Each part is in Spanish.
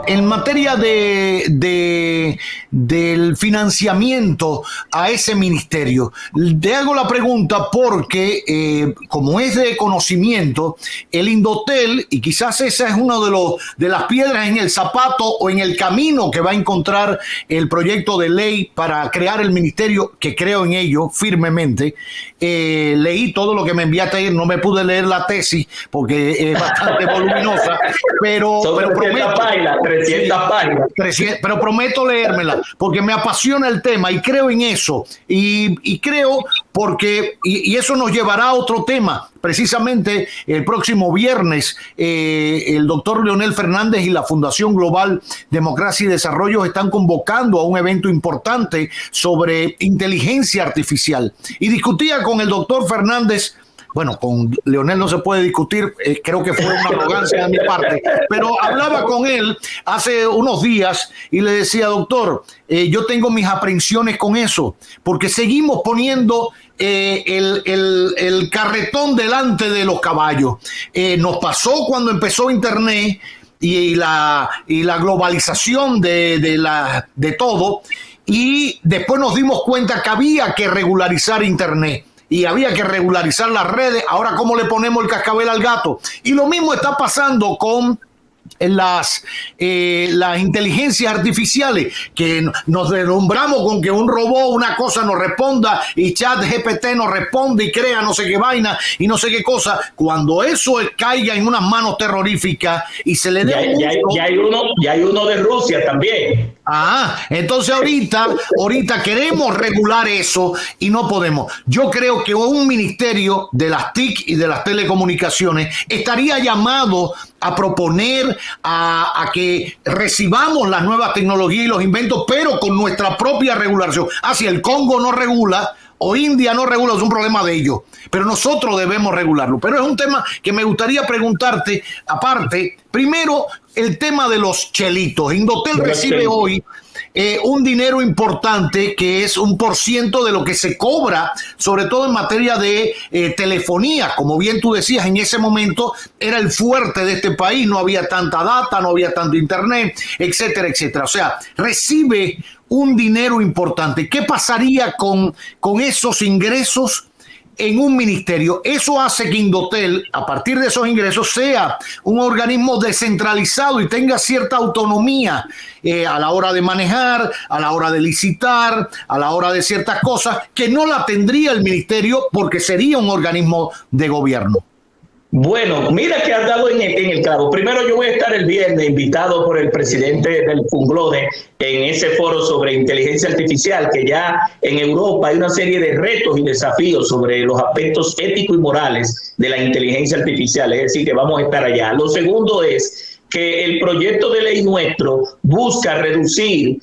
en materia del financiamiento a ese ministerio. Te hago la pregunta porque, como es de conocimiento, el Indotel, y quizás esa es una de las piedras en el zapato o en el camino que va a encontrar el proyecto de ley para crear el ministerio, que creo en ello firmemente. Leí todo lo que me enviaste ayer, no me pude leer la tesis porque es bastante voluminosa, pero prometo, 300 páginas. Pero prometo leérmela porque me apasiona el tema y creo en eso. Y creo porque, y eso nos llevará a otro tema. Precisamente el próximo viernes, el doctor Leonel Fernández y la Fundación Global Democracia y Desarrollo están convocando a un evento importante sobre inteligencia artificial. Y discutía con el doctor Fernández. Bueno, con Leonel no se puede discutir, creo que fue una arrogancia de mi parte, pero hablaba con él hace unos días y le decía, doctor, yo tengo mis aprensiones con eso, porque seguimos poniendo el carretón delante de los caballos. Nos pasó cuando empezó Internet y la globalización de todo, y después nos dimos cuenta que había que regularizar Internet. Y había que regularizar las redes. Ahora, ¿cómo le ponemos el cascabel al gato? Y lo mismo está pasando con las inteligencias artificiales, que nos deslumbramos con que un robot, una cosa nos responda y ChatGPT nos responde y crea no sé qué vaina y no sé qué cosa. Cuando eso caiga en unas manos terroríficas y se le dé ya hay uno de Rusia también. Entonces ahorita queremos regular eso y no podemos. Yo creo que un ministerio de las TIC y de las telecomunicaciones estaría llamado a proponer a que recibamos las nuevas tecnologías y los inventos, pero con nuestra propia regulación. Si el Congo no regula o India no regula, es un problema de ellos, pero nosotros debemos regularlo. Pero es un tema que me gustaría preguntarte, aparte, primero, el tema de los chelitos. Indotel recibe hoy un dinero importante que es 1% de lo que se cobra, sobre todo en materia de telefonía. Como bien tú decías, en ese momento era el fuerte de este país, no había tanta data, no había tanto internet, etcétera, etcétera. O sea, recibe un dinero importante. ¿Qué pasaría con esos ingresos en un ministerio? Eso hace que Indotel, a partir de esos ingresos, sea un organismo descentralizado y tenga cierta autonomía a la hora de manejar, a la hora de licitar, a la hora de ciertas cosas que no la tendría el ministerio porque sería un organismo de gobierno. Bueno, mira que has dado en el clavo. Primero, yo voy a estar el viernes invitado por el presidente del Funglode en ese foro sobre inteligencia artificial, que ya en Europa hay una serie de retos y desafíos sobre los aspectos éticos y morales de la inteligencia artificial, es decir, que vamos a estar allá. Lo segundo es que el proyecto de ley nuestro busca reducir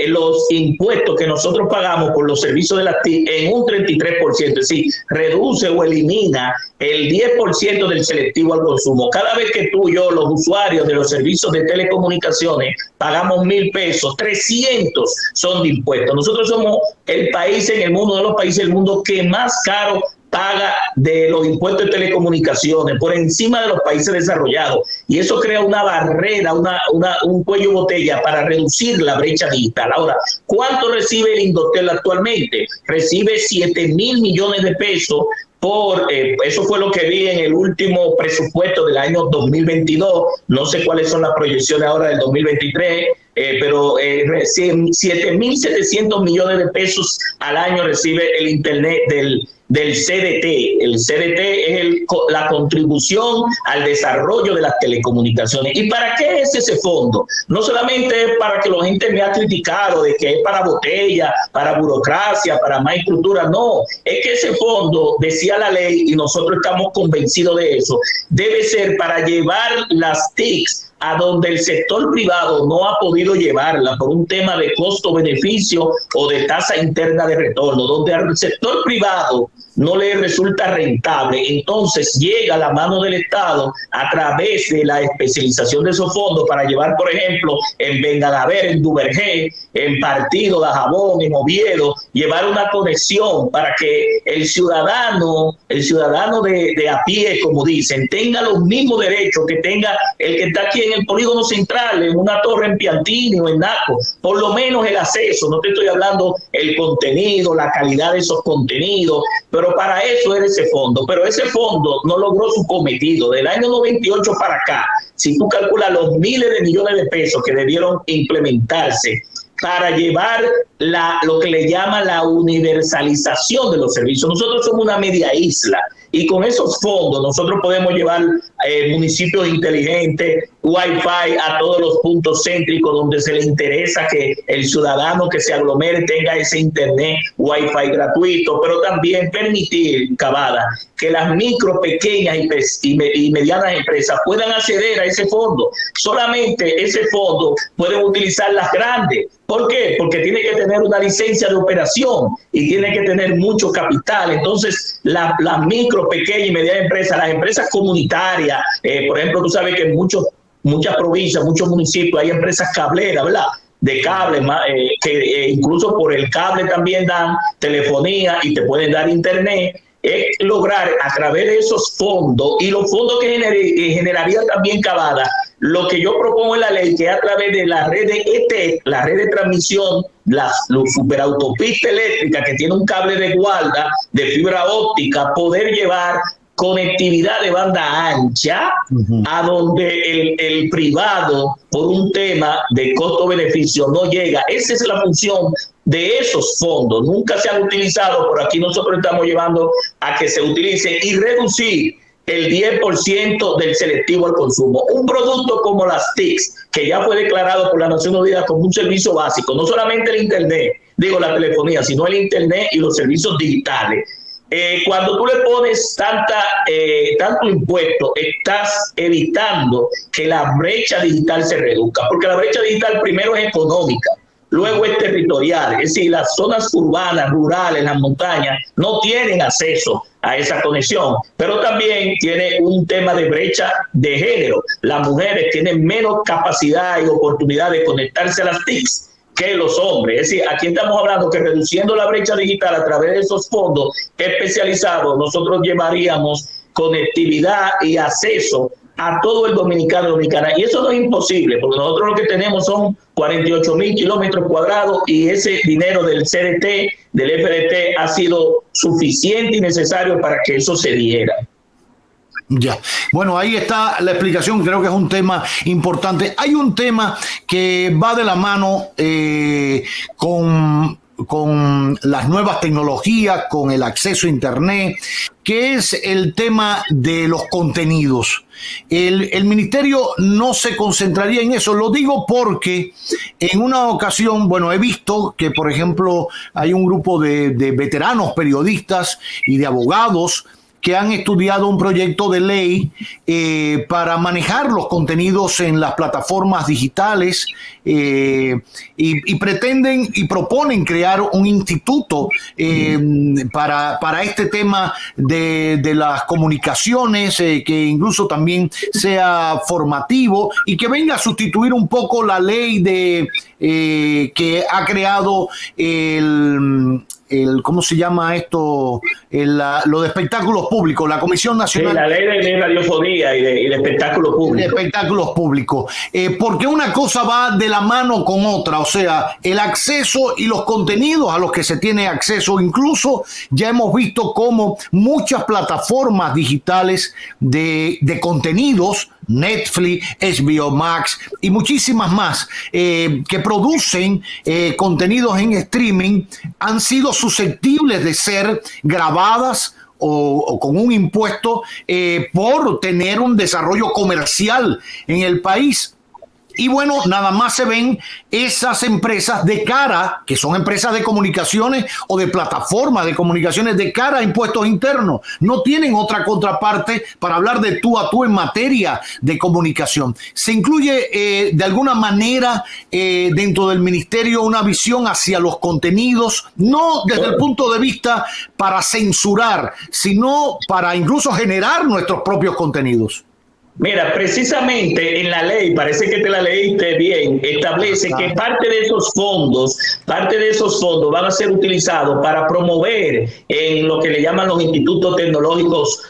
los impuestos que nosotros pagamos por los servicios de la TIC en un 33%, es decir, reduce o elimina el 10% del selectivo al consumo. Cada vez que tú y yo, los usuarios de los servicios de telecomunicaciones, pagamos 1,000 pesos, 300 son de impuestos. Nosotros somos el país en el mundo, de los países del mundo que más caro paga de los impuestos de telecomunicaciones, por encima de los países desarrollados. Y eso crea una barrera, un cuello de botella para reducir la brecha digital. Ahora, ¿cuánto recibe el Indotel actualmente? Recibe 7,000 millones de pesos eso fue lo que vi en el último presupuesto del año 2022. No sé cuáles son las proyecciones ahora del 2023, pero 7,700 millones de pesos al año recibe el Internet del CDT. El CDT es la contribución al desarrollo de las telecomunicaciones. ¿Y para qué es ese fondo? No solamente es para que la gente me ha criticado de que es para botella, para burocracia, para más estructura. No, es que ese fondo, decía la ley, y nosotros estamos convencidos de eso, debe ser para llevar las TICs a donde el sector privado no ha podido llevarla por un tema de costo-beneficio o de tasa interna de retorno, donde al sector privado no le resulta rentable, entonces llega a la mano del Estado a través de la especialización de esos fondos para llevar, por ejemplo, en Bengadaver, en Duvergé, en Partido, Dajabón, en Oviedo, llevar una conexión para que el ciudadano de a pie, como dicen, tenga los mismos derechos que tenga el que está aquí en el polígono central, en una torre en Piantini o en Naco, por lo menos el acceso, no te estoy hablando el contenido, la calidad de esos contenidos, pero para eso era ese fondo. Pero ese fondo no logró su cometido. Del año 98 para acá, si tú calculas los miles de millones de pesos que debieron implementarse para llevar lo que le llama la universalización de los servicios. Nosotros somos una media isla y con esos fondos nosotros podemos llevar municipios inteligentes, Wi-Fi a todos los puntos céntricos donde se le interesa que el ciudadano que se aglomere tenga ese internet Wi-Fi gratuito, pero también permitir, Cavada, que las micro, pequeñas y medianas empresas puedan acceder a ese fondo. Solamente ese fondo pueden utilizar las grandes. ¿Por qué? Porque tiene que tener una licencia de operación y tiene que tener mucho capital. Entonces, las micro, pequeñas y medianas empresas, las empresas comunitarias, por ejemplo, tú sabes que en muchas provincias, muchos municipios hay empresas cableras, ¿verdad? De cable, que incluso por el cable también dan telefonía y te pueden dar internet. Es lograr a través de esos fondos y los fondos que generaría también Cavada, lo que yo propongo en la ley, que a través de la red de ET, la red de transmisión, los superautopistas eléctricas que tiene un cable de guarda de fibra óptica, poder llevar conectividad de banda ancha a donde el privado, por un tema de costo-beneficio, no llega. Esa es la función de esos fondos. Nunca se han utilizado, por aquí nosotros estamos llevando a que se utilice y reducir el 10% del selectivo al consumo. Un producto como las TICs, que ya fue declarado por la Naciones Unidas como un servicio básico, no solamente el internet, la telefonía, sino el internet y los servicios digitales. Cuando tú le pones tanto impuesto, estás evitando que la brecha digital se reduzca, porque la brecha digital primero es económica, luego es territorial, es decir, las zonas urbanas, rurales, las montañas, no tienen acceso a esa conexión, pero también tiene un tema de brecha de género. Las mujeres tienen menos capacidad y oportunidad de conectarse a las TICs que los hombres. Es decir, aquí estamos hablando que reduciendo la brecha digital a través de esos fondos especializados, nosotros llevaríamos conectividad y acceso a todo el dominicano y dominicana. Y eso no es imposible, porque nosotros lo que tenemos son 48,000 kilómetros cuadrados y ese dinero del CDT, del FDT, ha sido suficiente y necesario para que eso se diera. Ya, bueno, ahí está la explicación, creo que es un tema importante. Hay un tema que va de la mano con las nuevas tecnologías, con el acceso a Internet, que es el tema de los contenidos. El ministerio no se concentraría en eso. Lo digo porque en una ocasión, bueno, he visto que, por ejemplo, hay un grupo de veteranos periodistas y de abogados que han estudiado un proyecto de ley para manejar los contenidos en las plataformas digitales y pretenden y proponen crear un instituto para este tema de las comunicaciones, que incluso también sea formativo y que venga a sustituir un poco la ley que ha creado ¿cómo se llama esto? Lo de espectáculos públicos, la Comisión Nacional. Sí, la ley de radiofonía y de espectáculos públicos. De espectáculos públicos. Porque una cosa va de la mano con otra, o sea, el acceso y los contenidos a los que se tiene acceso. Incluso ya hemos visto cómo muchas plataformas digitales de contenidos, Netflix, HBO Max y muchísimas más que producen contenidos en streaming han sido susceptibles de ser grabadas o con un impuesto por tener un desarrollo comercial en el país. Y bueno, nada más se ven esas empresas de cara, que son empresas de comunicaciones o de plataformas de comunicaciones de cara a impuestos internos. No tienen otra contraparte para hablar de tú a tú en materia de comunicación. Se incluye de alguna manera dentro del ministerio una visión hacia los contenidos, no desde el punto de vista para censurar, sino para incluso generar nuestros propios contenidos. Mira, precisamente en la ley, parece que te la leíste bien, establece que parte de esos fondos van a ser utilizados para promover en lo que le llaman los institutos tecnológicos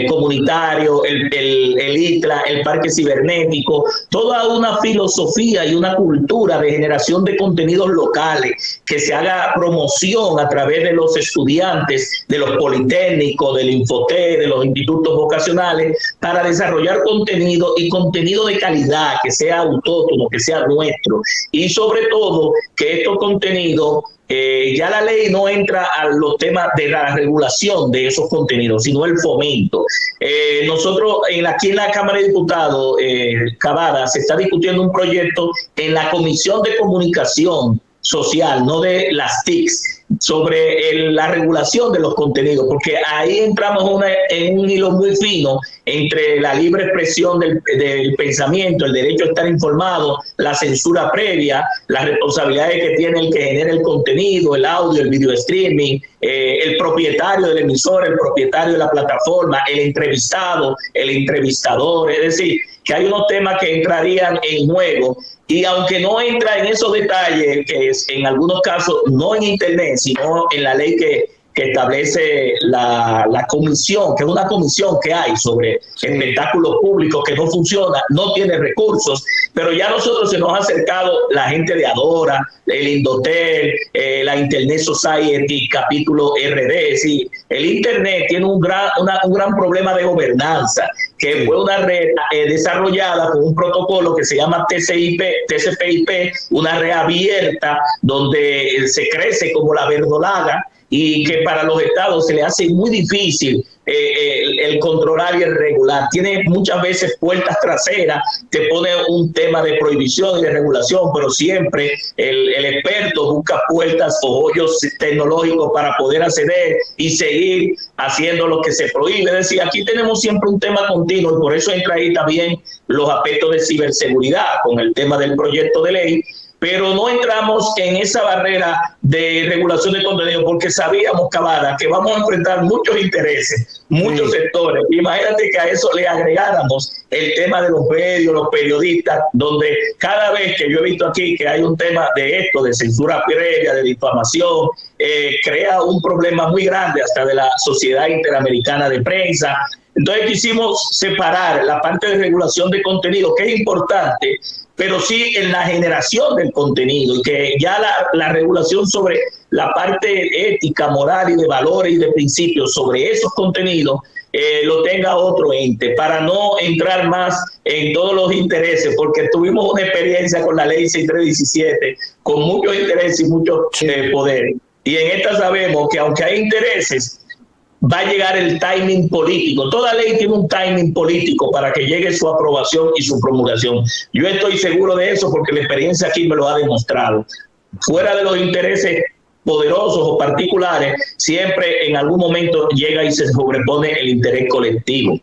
comunitarios, el ITLA, el parque cibernético, toda una filosofía y una cultura de generación de contenidos locales, que se haga promoción a través de los estudiantes, de los politécnicos, del Infotec, de los institutos vocacionales, para desarrollar contenido y contenido de calidad, que sea autóctono, que sea nuestro, y sobre todo que estos contenidos, ya la ley no entra a los temas de la regulación de esos contenidos, sino el fomento. Nosotros aquí en la Cámara de Diputados, Cavada, se está discutiendo un proyecto en la Comisión de Comunicación Social, no de las TICs, sobre la regulación de los contenidos, porque ahí entramos en un hilo muy fino entre la libre expresión del pensamiento, el derecho a estar informado, la censura previa, las responsabilidades que tiene el que genera el contenido, el audio, el video streaming, el propietario del emisor, el propietario de la plataforma, el entrevistado, el entrevistador. Es decir, que hay unos temas que entrarían en juego. Y aunque no entra en esos detalles, que es en algunos casos no en Internet, sino en la ley que establece la comisión, que es una comisión que hay sobre espectáculos públicos que no funciona, no tiene recursos, pero ya nosotros se nos ha acercado la gente de Adora, el Indotel, la Internet Society, capítulo RD. Es decir, el Internet tiene un gran problema de gobernanza, que fue una red desarrollada con un protocolo que se llama TCP/IP, una red abierta donde se crece como la verdolaga, y que para los estados se le hace muy difícil el controlar y el regular. Tiene muchas veces puertas traseras, te pone un tema de prohibición y de regulación, pero siempre el experto busca puertas o hoyos tecnológicos para poder acceder y seguir haciendo lo que se prohíbe. Es decir, aquí tenemos siempre un tema continuo, y por eso entra ahí también los aspectos de ciberseguridad con el tema del proyecto de ley, pero no entramos en esa barrera de regulación de contenido porque sabíamos, Cavada, que vamos a enfrentar muchos intereses, muchos sectores. Imagínate que a eso le agregáramos el tema de los medios, los periodistas, donde cada vez que yo he visto aquí que hay un tema de esto, de censura previa, de difamación, crea un problema muy grande hasta de la Sociedad Interamericana de Prensa. Entonces quisimos separar la parte de regulación de contenido, que es importante, pero sí en la generación del contenido, y que ya la regulación sobre la parte ética, moral y de valores y de principios sobre esos contenidos lo tenga otro ente, para no entrar más en todos los intereses, porque tuvimos una experiencia con la ley 6317, con muchos intereses y mucho poder. Y en esta sabemos que aunque hay intereses, va a llegar el timing político. Toda ley tiene un timing político para que llegue su aprobación y su promulgación. Yo estoy seguro de eso porque la experiencia aquí me lo ha demostrado. Fuera de los intereses poderosos o particulares, siempre en algún momento llega y se sobrepone el interés colectivo.